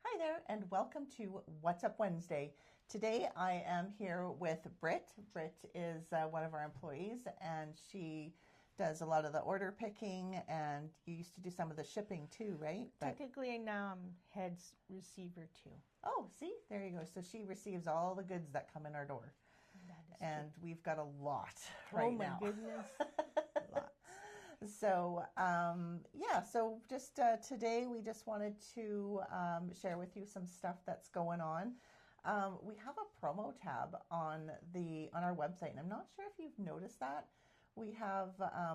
Hi there, and welcome to What's Up Wednesday. Today I am here with Britte. Britte is one of our employees, and she does a lot of the order picking, and you used to do some of the shipping too, right? Technically, now I'm head receiver too. Oh, see, there you go. So she receives all the goods that come in our door. That is And true. we've got a lot right now. Oh my goodness. Lots. So, so just today we just wanted to share with you some stuff that's going on. We have a promo tab on our website, and I'm not sure if you've noticed that. We have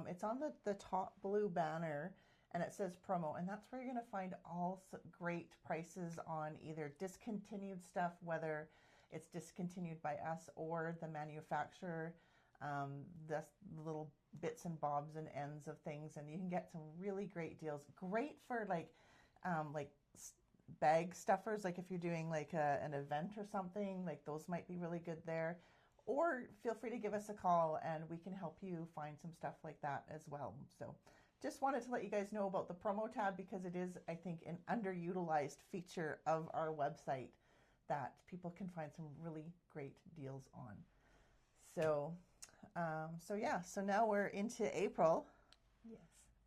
it's on the top blue banner, and it says promo, and that's where you're going to find all great prices on either discontinued stuff, whether it's discontinued by us or the manufacturer. The little bits and bobs and ends of things, and you can get some really great deals. Great for like bag stuffers, like if you're doing like an event or something, like those might be really good there. Or feel free to give us a call and we can help you find some stuff like that as well. So just wanted to let you guys know about the promo tab because it is, I think, an underutilized feature of our website that people can find some really great deals on. So so now we're into April. Yes.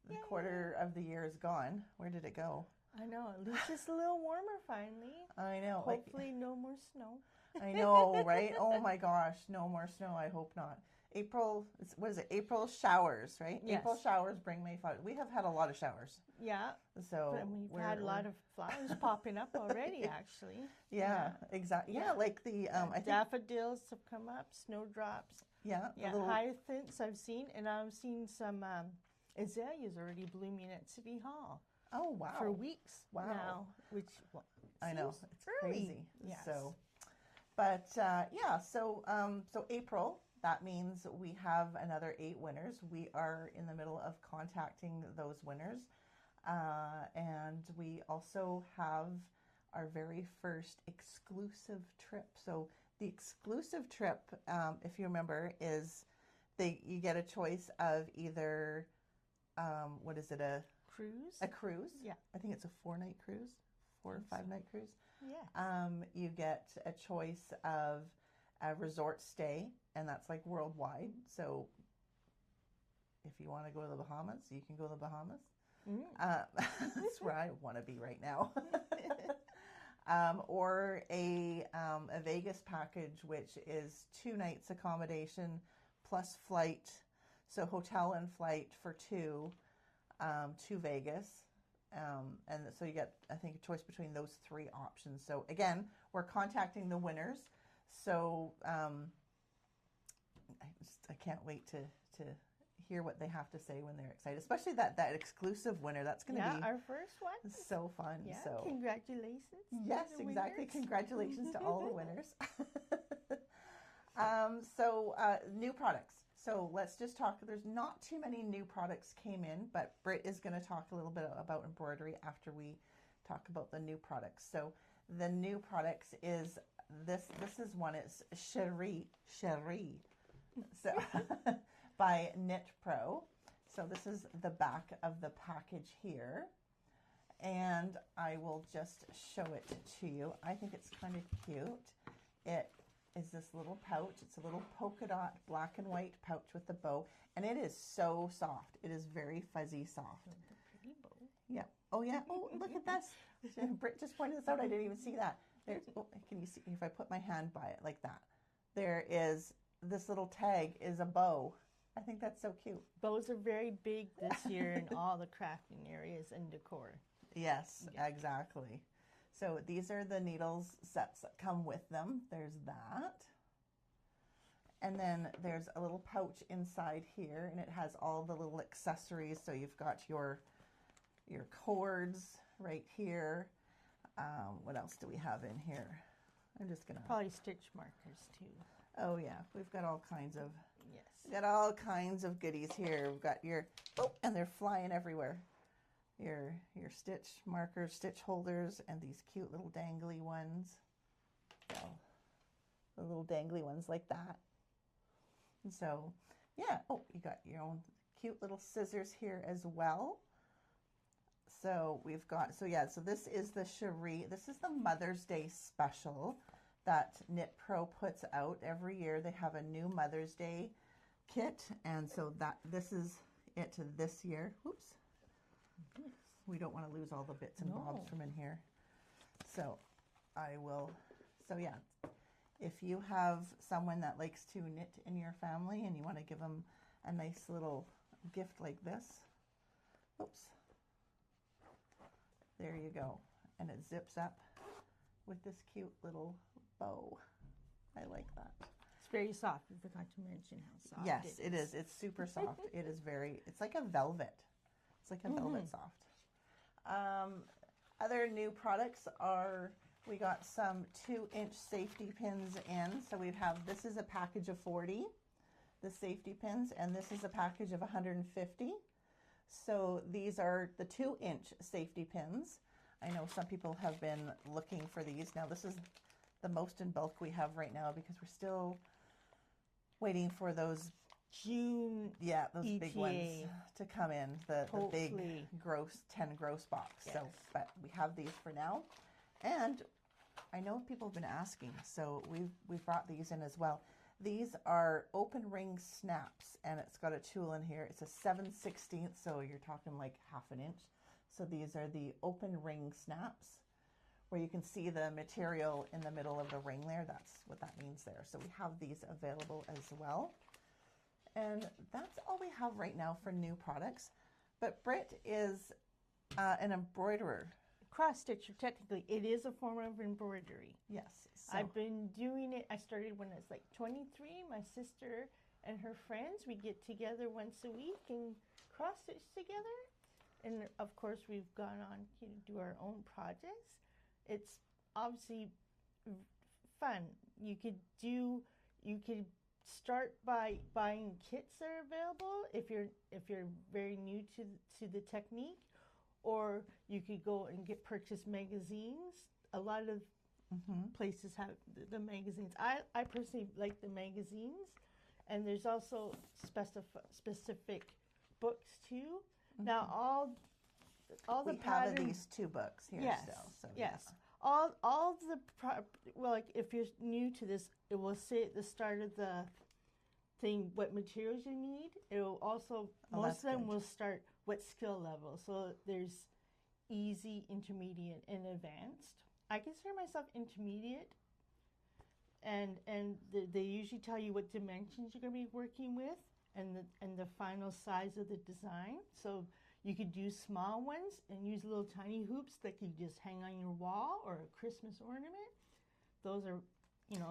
The quarter of the year is gone. Where did it go? I know. At least it's a little warmer finally. I know. Hopefully, no more snow. I know, right? Oh my gosh, no more snow. I hope not. April, what is it? April showers, right? Yes. April showers bring May flowers. We have had a lot of showers. Yeah. So But we've had a lot of flowers popping up already, actually. Yeah, exactly. Yeah, like the I think daffodils have come up, snowdrops. Yeah, hyacinths I've seen, and I've seen some azaleas already blooming at City Hall. Oh wow! For weeks now, which I know it's early. Crazy. Yes. So April. That means we have another 8 winners. We are in the middle of contacting those winners, and we also have our very first exclusive trip. So the exclusive trip, if you remember, is you get a choice of either what is it, a cruise? A cruise. Yeah. I think it's a 4-night cruise, 4 or 5-night cruise. Yeah. You get a choice of a resort stay, and that's like worldwide. So if you want to go to the Bahamas, you can go to the Bahamas. That's where I want to be right now. Or a Vegas package, which is 2 nights accommodation plus flight. So hotel and flight for 2 to Vegas. And so you get, I think, a choice between those 3 options. So again, we're contacting the winners. So I can't wait to hear what they have to say when they're excited, especially that exclusive winner. That's going to be our first one. So fun. Yeah, so congratulations. Yes, exactly. Winners. Congratulations to all the winners. New products. So let's just talk. There's not too many new products came in, but Britt is going to talk a little bit about embroidery after we talk about the new products. So the new products is this is one. It's Cherie. So by Knit Pro. So this is the back of the package here. And I will just show it to you. I think it's kind of cute. It is this little pouch. It's a little polka dot black and white pouch with a bow. And it is so soft. It is very fuzzy soft. Pretty bow. Yeah. Oh, yeah. Oh, look at this. Britt just pointed this out. I didn't even see that. There's, can you see if I put my hand by it like that? There is this little tag is a bow. I think that's so cute. Bows are very big this year in all the crafting areas and decor. Yes, exactly. So these are the needles sets that come with them. There's that. And then there's a little pouch inside here, and it has all the little accessories. So you've got your cords right here. What else do we have in here? I'm just going to... Probably stitch markers, too. Oh, yeah. We've got all kinds of... Yes. We've got all kinds of goodies here. We've got your... Oh, and they're flying everywhere. Your stitch markers, stitch holders, and these cute little dangly ones. So, the little dangly ones like that. And so, yeah. Oh, you got your own cute little scissors here as well. So we've got, so this is the Cherie. This is the Mother's Day special that Knit Pro puts out every year. They have a new Mother's Day kit, and so this is it to this year. Oops. We don't want to lose all the bits and bobs from in here. So if you have someone that likes to knit in your family and you want to give them a nice little gift like this, oops, there you go. And it zips up with this cute little bow. I like that. It's very soft. We forgot to mention how soft yes, it is. It's super soft. It is it's like a velvet. It's like a velvet soft. Other new products are, we got some 2-inch safety pins in. So this is a package of 40, the safety pins, and this is a package of 150. So these are the 2-inch safety pins. I know some people have been looking for these. Now this is the most in bulk we have right now because we're still waiting for those June those ETA. big ones to come in, the big gross 10 gross box. Yes. So, but we have these for now, and I know people have been asking, so we've brought these in as well. These are open ring snaps, and it's got a tool in here. It's a 7/16, so you're talking like half an inch. So these are the open ring snaps, where you can see the material in the middle of the ring there. That's what that means there. So we have these available as well. And that's all we have right now for new products. But Britt is an embroiderer. Cross stitcher, technically, it is a form of embroidery. Yes. So. I've been doing it. I started when I was like 23. My sister and her friends, we get together once a week and cross stitch together. And of course, we've gone on to do our own projects. It's obviously fun. You could start by buying kits that are available if you're very new to the technique, or you could go and purchase magazines. A lot of places have the magazines. I personally like the magazines, and there's also specific books too. Now all the patterns. We have these 2 books here still. So yes. Yeah. All the like if you're new to this, it will say at the start of the thing what materials you need. It will also most of them will start what skill level. So there's easy, intermediate, and advanced. I consider myself intermediate, and they usually tell you what dimensions you're going to be working with and the final size of the design. So you could do small ones and use little tiny hoops that you just hang on your wall or a Christmas ornament. Those are,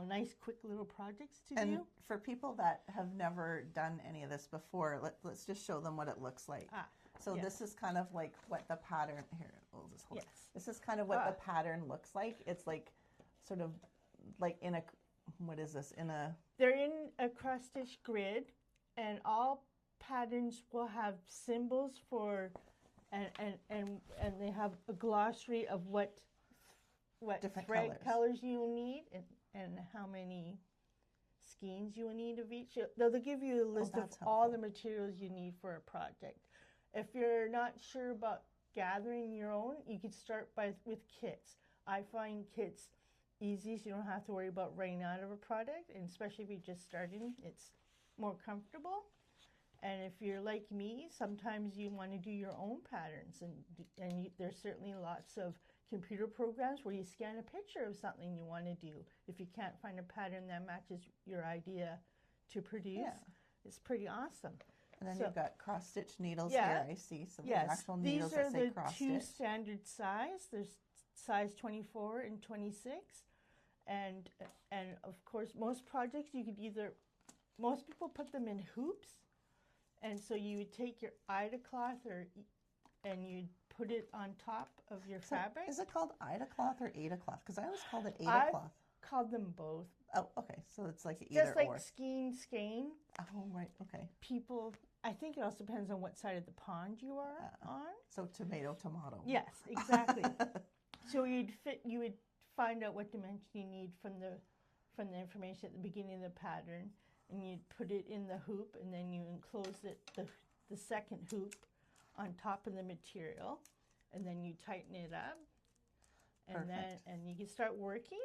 nice quick little projects to do. And for people that have never done any of this before, let's just show them what it looks like. So this is kind of like what the pattern, here, we'll just hold it. This is kind of what the pattern looks like. It's like sort of like in a, what is this? They're in a cross stitch grid, and all patterns will have symbols for, and they have a glossary of what different thread colors you will need and how many skeins you will need of each. They'll give you a list of all the materials you need for a project. If you're not sure about gathering your own, you could start with kits. I find kits easy, so you don't have to worry about running out of a product, and especially if you're just starting, it's more comfortable. And if you're like me, sometimes you want to do your own patterns, and there's certainly lots of computer programs where you scan a picture of something you want to do. If you can't find a pattern that matches your idea to produce, it's pretty awesome. And then you've got cross stitch needles here, I see. So there's actual needles that say cross stitch. These are the 2 standard size. There's size 24 and 26. And of course, most projects most people put them in hoops. And so you would take your Ida cloth and you'd put it on top of your fabric. Is it called Ida cloth or Ada cloth? Because I always called it Ada cloth. I've called them both. Oh, okay. So it's like either just like or. skein. Oh, right. Okay. I think it also depends on what side of the pond you are on. So tomato. Yes, exactly. So you would find out what dimension you need from the information at the beginning of the pattern, and you'd put it in the hoop, and then you enclose the second hoop on top of the material, and then you tighten it up, and Perfect. then you can start working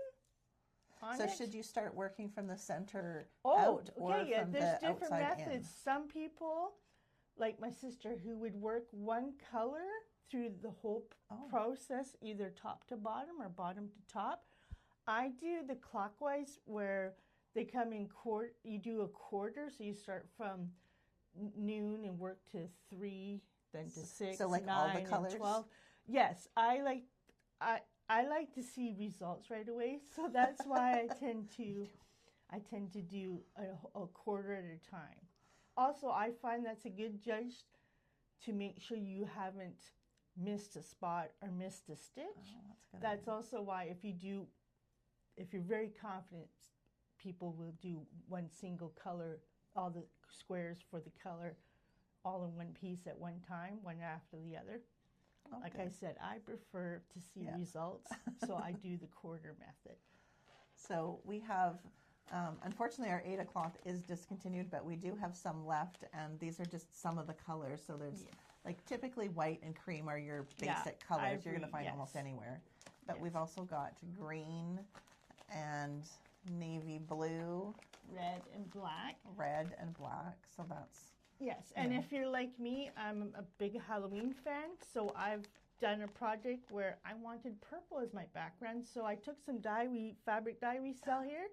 on So it. should you start working from the center Oh, out or okay, yeah, from there's the different outside methods. in? Some people, like my sister, who would work one color through the whole process, either top to bottom or bottom to top. I do the clockwise, where they come in quarter. You do a quarter, so you start from noon and work to 3, then to 6, So like 9, all the and colors? 12. Yes, I like to see results right away, so that's why I tend to do a quarter at a time. Also, I find that's a good judge to make sure you haven't missed a spot or missed a stitch. Oh, that's a good That's idea. also why if you're very confident, people will do one single color, all the squares for the color, all in one piece at one time, one after the other. Okay. Like I said, I prefer to see results, so I do the quarter method. So we have, unfortunately, our Ada cloth is discontinued, but we do have some left, and these are just some of the colors. So there's like typically white and cream are your basic colors you're going to find almost anywhere. But we've also got green and navy blue, red and black. So that's Yes, and if you're like me, I'm a big Halloween fan, so I've done a project where I wanted purple as my background, so I took some fabric dye we sell here,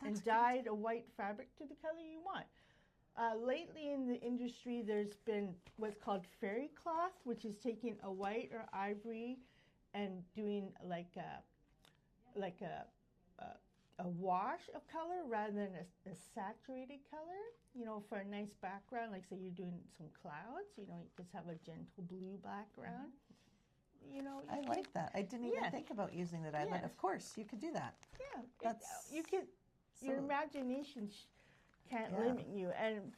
and dyed a white fabric to the color you want. Lately in the industry, there's been what's called fairy cloth, which is taking a white or ivory and doing like a wash of color rather than a saturated color, you know, for a nice background. Like say you're doing some clouds, you know, you just have a gentle blue background. You know, I like that. I didn't even think about using the dye, but of course you could do that. Yeah, you could. Your imagination can't limit you, and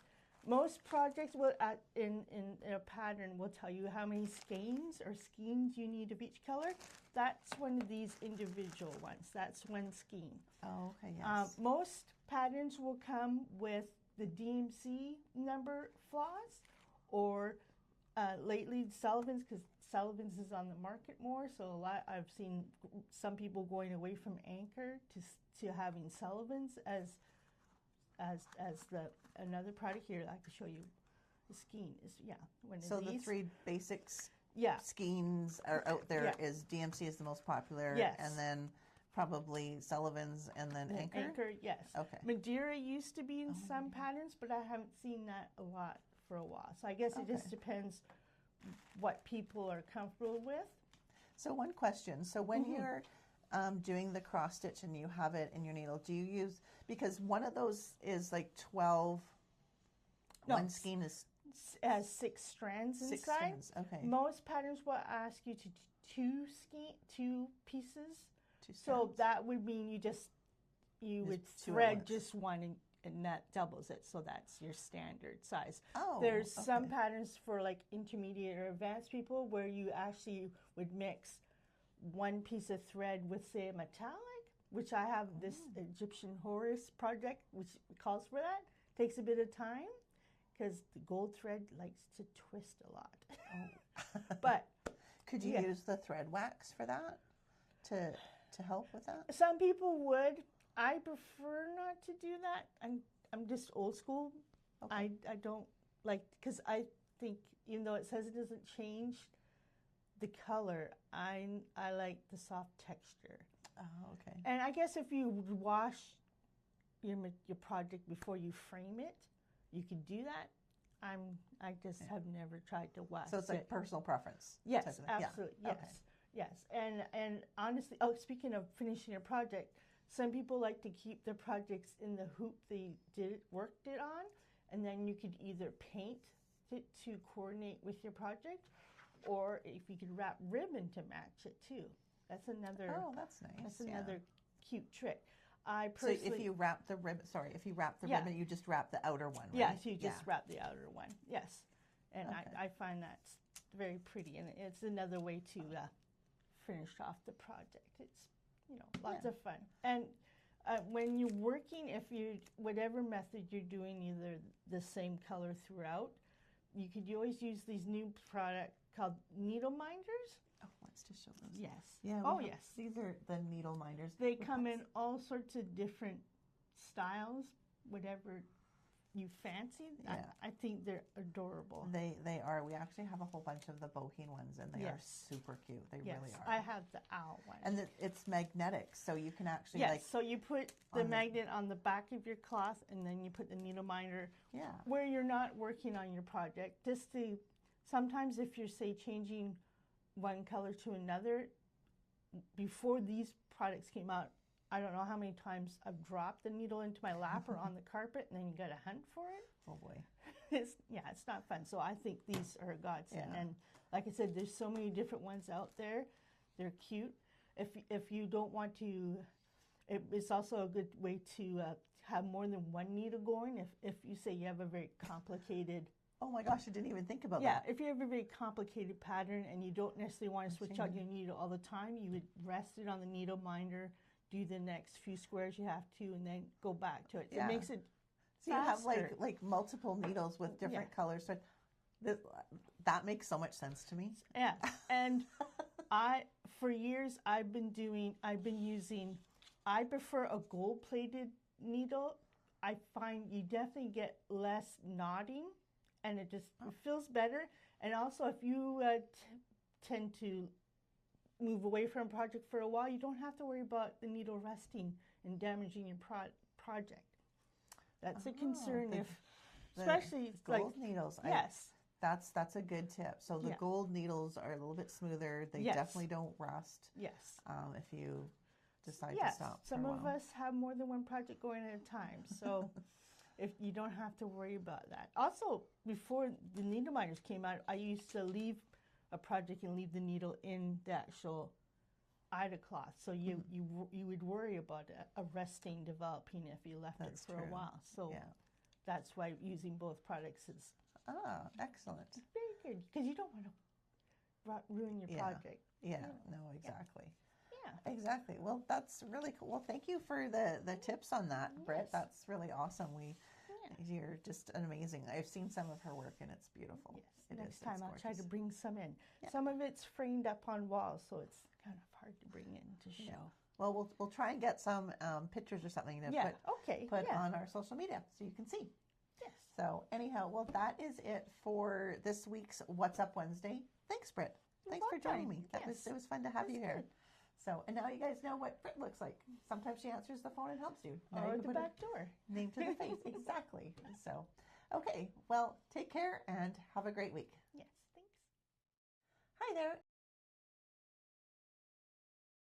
most projects will in a pattern will tell you how many skeins you need of each color. That's one of these individual ones. That's one skein. Oh, okay, yes. Most patterns will come with the DMC number floss, or lately Sullivan's, because Sullivan's is on the market more. So I've seen some people going away from Anchor to having Sullivan's as another product. Here I can show you. The skein is one of so these. The three basics Yeah. skeins are out there. Is DMC is the most popular, and then probably Sullivan's, and then Anchor. Anchor, yes. Okay. Madeira used to be in some patterns, but I haven't seen that a lot for a while. So I guess it just depends what people are comfortable with. So one question. So when you're doing the cross stitch and you have it in your needle, do you use, because one of those is like 12, one skein is has 6 strands inside. 6 strands, okay. Most patterns will ask you to do 2 pieces. 2 strands. So that would mean you would thread just one, and that doubles it. So that's your standard size. Oh, there's some patterns for like intermediate or advanced people where you actually would mix one piece of thread with, say, a metallic, which I have this Egyptian Horus project, which calls for that. Takes a bit of time because the gold thread likes to twist a lot. But could you use the thread wax for that to help with that? Some people would. I prefer not to do that. I'm just old school. I don't like, because I think even though it says it doesn't change the color, I like the soft texture. Oh, okay. And I guess if you wash your project before you frame it, you could do that. I just have never tried to wax it. So it's like personal preference. Yes, absolutely. Yes, yes. And honestly, speaking of finishing a project, some people like to keep their projects in the hoop they worked it on, and then you could either paint it to coordinate with your project, or if you could wrap ribbon to match it too. That's another. Oh, that's nice. That's another cute trick. So if you wrap the ribbon, ribbon, you just wrap the outer one, right? Yes, you just wrap the outer one. Yes, and I find that's very pretty, and it's another way to finish off the project. It's lots of fun. And when you're working, whatever method you're doing, either the same color throughout, you could always use these new called needle minders. Oh, let's just show those. Yes. Yeah. Oh, have, yes. These are the needle minders. They come in all sorts of different styles, whatever you fancy. Yeah. I think they're adorable. They are. We actually have a whole bunch of the boheen ones, and they are super cute. They really are. I have the owl one. And it's magnetic, so you can actually so you put the magnet on the back of your cloth, and then you put the needle minder where you're not working on your project. Just to, sometimes if you're, say, changing one color to another, before these products came out, I don't know how many times I've dropped the needle into my lap or on the carpet, and then you got to hunt for it. Oh boy. It's not fun. So I think these are a godsend. And like I said, there's so many different ones out there. They're cute. If you don't want to, it's also a good way to have more than one needle going. If you say you have a very complicated. Oh my gosh, I didn't even think about that. Yeah, if you have a very complicated pattern and you don't necessarily want to switch out your needle all the time, you would rest it on the needle minder, do the next few squares you have to, and then go back to it. So it makes it so faster. You have like multiple needles with different colors. So that makes so much sense to me. Yeah, and for years I've been using. I prefer a gold-plated needle. I find you definitely get less knotting, and it feels better. And also, if you tend to move away from a project for a while, you don't have to worry about the needle rusting and damaging your project. That's a concern especially the gold needles. Yes. That's a good tip. So the gold needles are a little bit smoother. They definitely don't rust. Yes. If you decide to stop. Some of us have more than one project going at a time, so if you don't have to worry about that. Also, before the needle minders came out, I used to leave a project and leave the needle in the actual Ida cloth, so you would worry about a rusting developing if you left it for a while. So that's why using both products is excellent. Very good, because you don't want to ruin your project. Yeah, no, exactly. Yeah, exactly. Well, that's really cool. Well, thank you for the tips on that, Britt. That's really awesome. You're just amazing. I've seen some of her work, and it's beautiful. Yes. Next time I'll try to bring some in. Yeah. Some of it's framed up on walls, so it's kind of hard to bring in to show. Yeah. Well, we'll try and get some pictures or something to put on our social media so you can see. Yes. So anyhow, well, that is it for this week's What's Up Wednesday. Thanks, Britt. Thanks for joining me. It was fun to have you here. So, and now you guys know what Britt looks like. Sometimes she answers the phone and helps you. Now or you the back door. Name to the face. Exactly. So, okay. Well, take care and have a great week. Yes, thanks. Hi there.